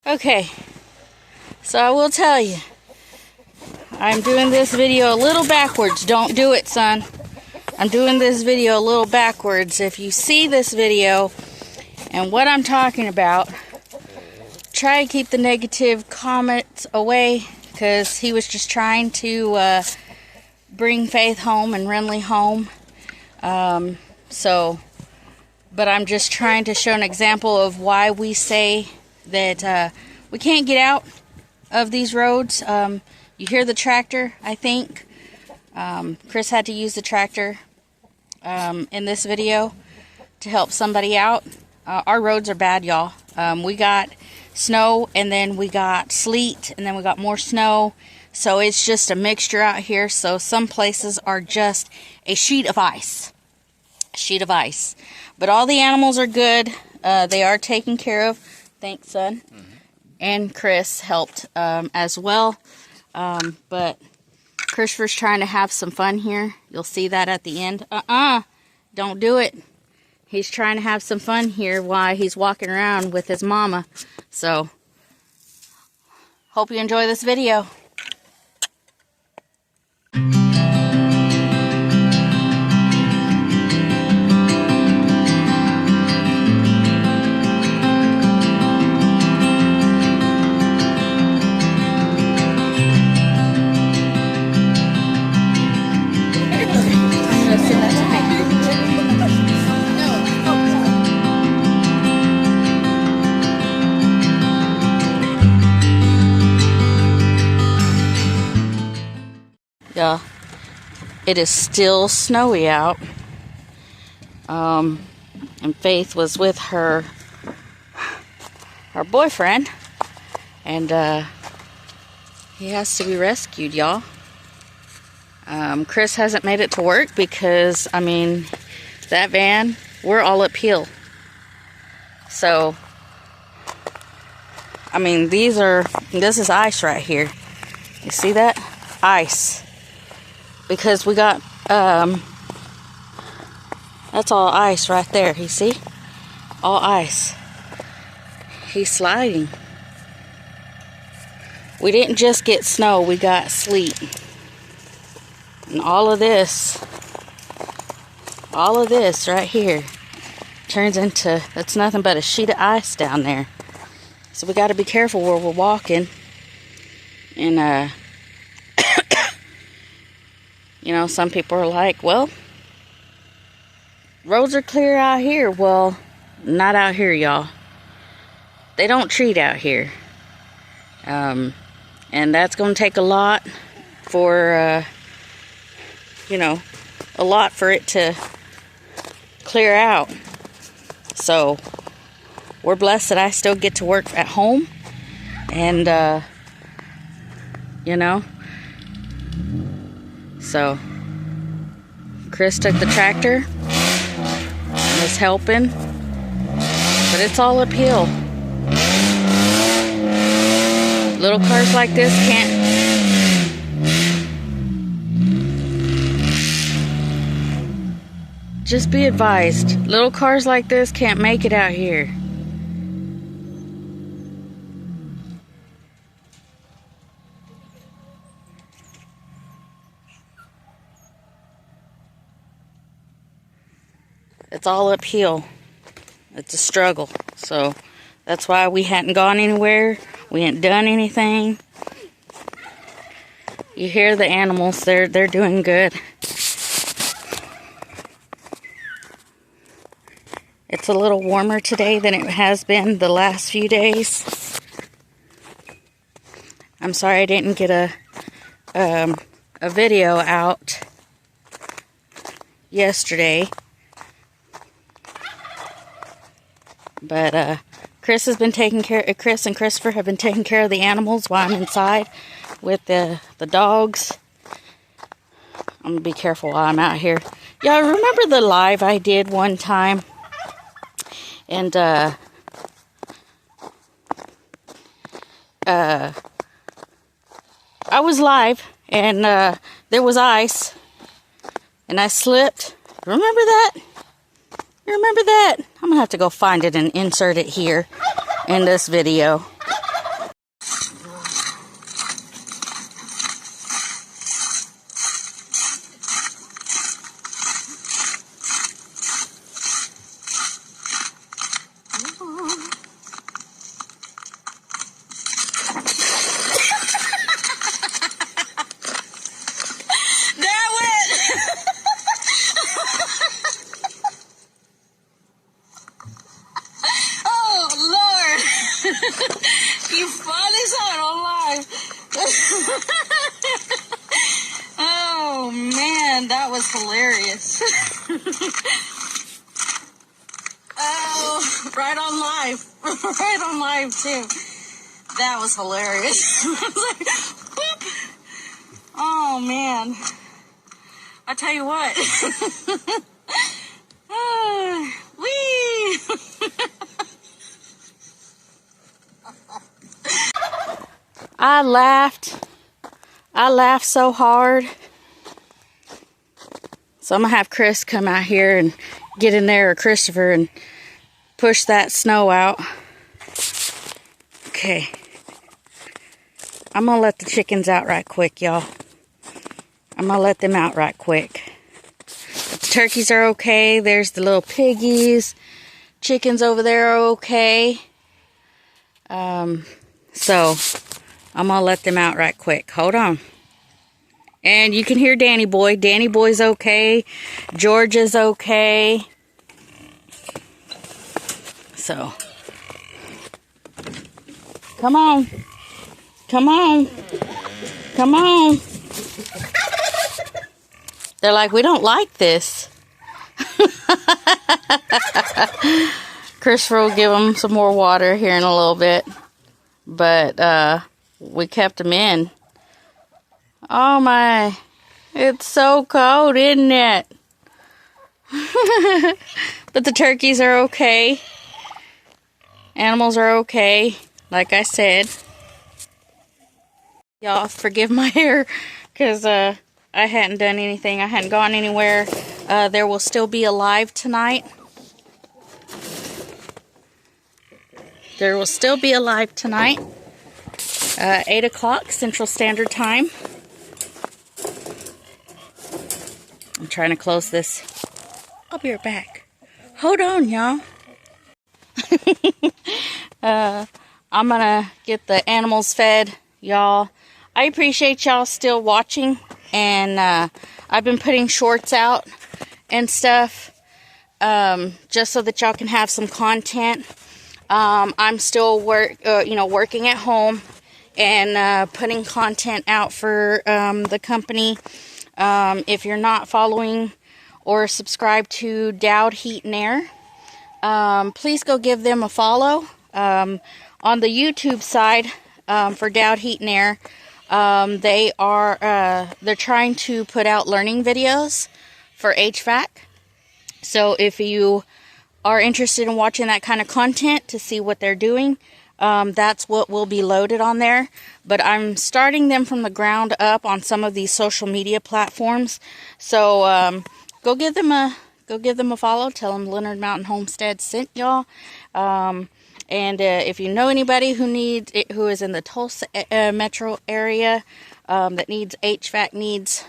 Okay, so I will tell you, I'm doing this video a little backwards. Don't do it, son. I'm doing this video a little backwards. If you see this video and what I'm talking about, try to keep the negative comments away, because he was just trying to bring Faith home and Renly home. But I'm just trying to show an example of why we say that we can't get out of these roads. You hear the tractor, I think. Chris had to use the tractor in this video to help somebody out. Our roads are bad, y'all. We got snow, and then we got sleet, and then we got more snow. So it's just a mixture out here. So some places are just a sheet of ice. A sheet of ice. But all the animals are good. They are taken care of. Thanks, son. Mm-hmm. And Chris helped as well. But Christopher's trying to have some fun here. You'll see that at the end. Don't do it. He's trying to have some fun here while he's walking around with his mama. So, hope you enjoy this video. Yeah, it is still snowy out. And Faith was with her boyfriend, and he has to be rescued, y'all. Chris hasn't made it to work because, I mean, that van, we're all uphill. So, I mean, this is ice right here. You see that? Ice. Because we got, that's all ice right there, you see? All ice. He's sliding. We didn't just get snow, we got sleet. And all of this right here turns into, that's nothing but a sheet of ice down there. So we got to be careful where we're walking. And, you know, some people are like, well, roads are clear out here. Well, not out here, y'all. They don't treat out here. And that's going to take a lot for, you know, a lot for it to clear out. So, we're blessed that I still get to work at home. And, you know, so Chris took the tractor and is helping, but it's all uphill. Little cars like this can't. Just be advised, little cars like this can't make it out here. It's all uphill. It's a struggle. So that's why we hadn't gone anywhere. We hadn't done anything. You hear the animals, they're doing good. It's a little warmer today than it has been the last few days. I'm sorry I didn't get a video out yesterday. But Chris and Christopher have been taking care of the animals while I'm inside with the dogs. I'm gonna be careful while I'm out here. Y'all remember the live I did one time? And I was live, and there was ice, and I slipped. Remember that? You remember that? I'm gonna have to go find it and insert it here in this video. You finally saw it on live. Oh, man, that was hilarious. Oh, right on live. Right on live, too. That was hilarious. I was like, whoop. Oh, man. I tell you what. Wee. I laughed so hard. So I'm going to have Chris come out here and get in there, or Christopher, and push that snow out. Okay. I'm going to let the chickens out right quick, y'all. I'm going to let them out right quick. But the turkeys are okay. There's the little piggies. Chickens over there are okay. So I'm going to let them out right quick. Hold on. And you can hear Danny Boy. Danny Boy's okay. Georgia's okay. So, come on. Come on. Come on. They're like, we don't like this. Christopher will give them some more water here in a little bit. But we kept them in. Oh my, it's so cold, isn't it? But the turkeys are okay. Animals are okay, like I said. Y'all forgive my hair, because I hadn't done anything. I hadn't gone anywhere. There will still be a live tonight. There will still be a live tonight. 8 o'clock Central Standard Time. I'm trying to close this. I'll be right back. Hold on, y'all. I'm gonna get the animals fed, y'all. I appreciate y'all still watching, and I've been putting shorts out and stuff, just so that y'all can have some content. I'm still working at home and putting content out for the company. If you're not following or subscribed to Dowd Heat and Air, please go give them a follow. On the YouTube side, for Dowd Heat and Air, they're trying to put out learning videos for HVAC. So if you are interested in watching that kind of content to see what they're doing, that's what will be loaded on there. But I'm starting them from the ground up on some of these social media platforms. So go give them a follow. Tell them Leonard Mountain Homestead sent y'all. And if you know anybody who is in the Tulsa metro area that needs HVAC needs,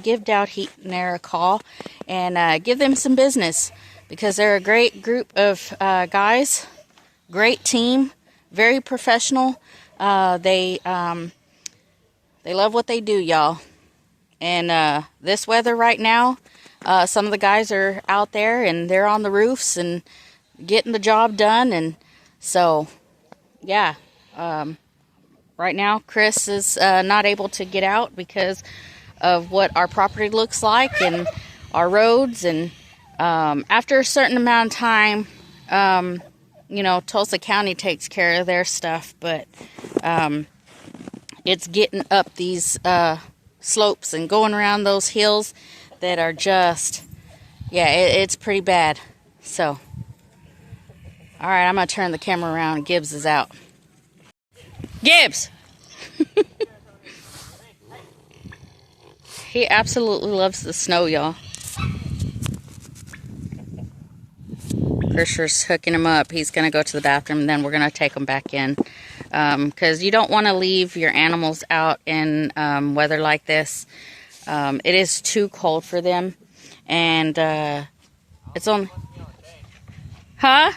give Dowd Heat and Air a call and give them some business, because they're a great group of guys, great team, very professional. They love what they do, y'all. And this weather right now, some of the guys are out there and they're on the roofs and getting the job done. And so, yeah, right now Chris is not able to get out because of what our property looks like and our roads. And after a certain amount of time, Tulsa County takes care of their stuff, but it's getting up these slopes and going around those hills that are just, it's pretty bad. So, all right, I'm going to turn the camera around. Gibbs is out. Gibbs! He absolutely loves the snow, y'all. Christopher's hooking him up. He's going to go to the bathroom, and then we're going to take him back in. Because you don't want to leave your animals out in weather like this. It is too cold for them. And it's only... Huh?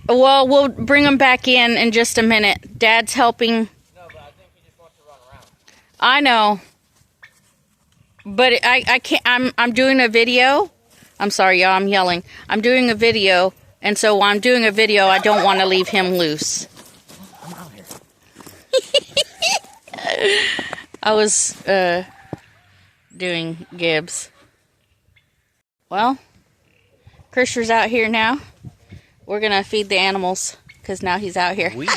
Well, we'll bring them back in just a minute. Dad's helping. No, but I think he just wants to run around. I know. But I can't... I'm doing a video. I'm sorry, y'all. I'm yelling. I'm doing a video. And so while I'm doing a video, I don't want to leave him loose. I was doing Gibbs. Well, Christopher's out here now. We're gonna feed the animals because now he's out here. We?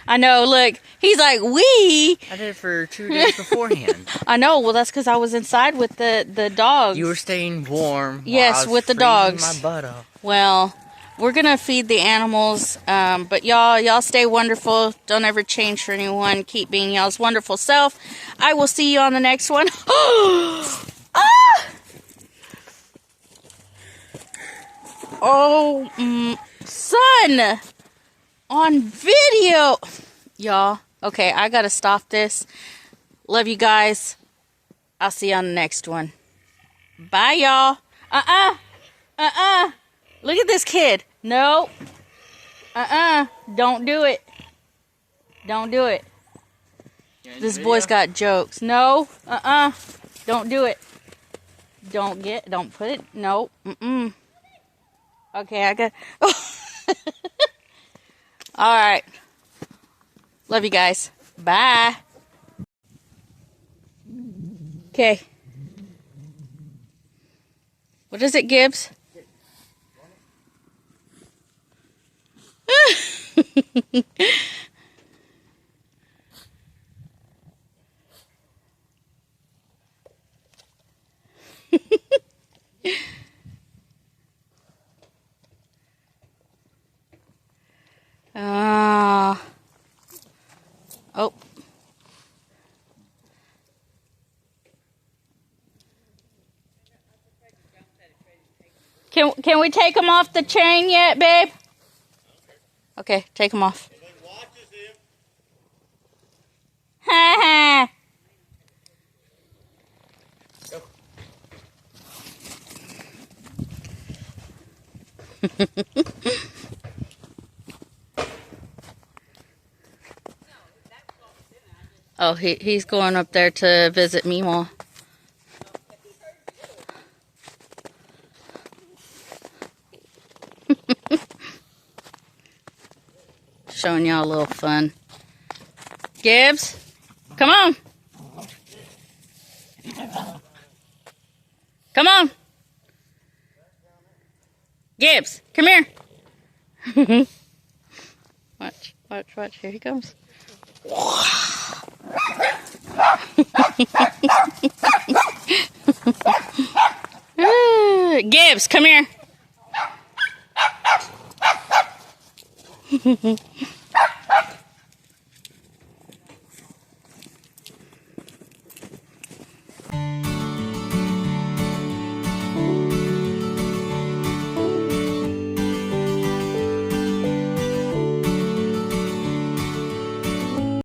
I know, look, he's like, we. I did it for 2 days beforehand. I know, well, that's because I was inside with the dogs. You were staying warm. Yes, while I was with the freezing dogs. my butt off. Well, we're gonna feed the animals, but y'all stay wonderful. Don't ever change for anyone. Keep being y'all's wonderful self. I will see you on the next one. Oh, son, on video, y'all. Okay, I gotta stop this. Love you guys. I'll see you on the next one. Bye, y'all. Look at this kid. No. Don't do it. Don't do it. This boy's got jokes. No. Don't do it. Don't put it. No. Okay, I got. All right. Love you guys. Bye. Okay. What is it, Gibbs? Oh. Can we take him off the chain yet, babe? Okay, take him off. Ha ha. Oh, he's going up there to visit Meemaw. Showing y'all a little fun. Gibbs, come on. Come on. Gibbs, come here. Watch. Here he comes. Gibbs, come here.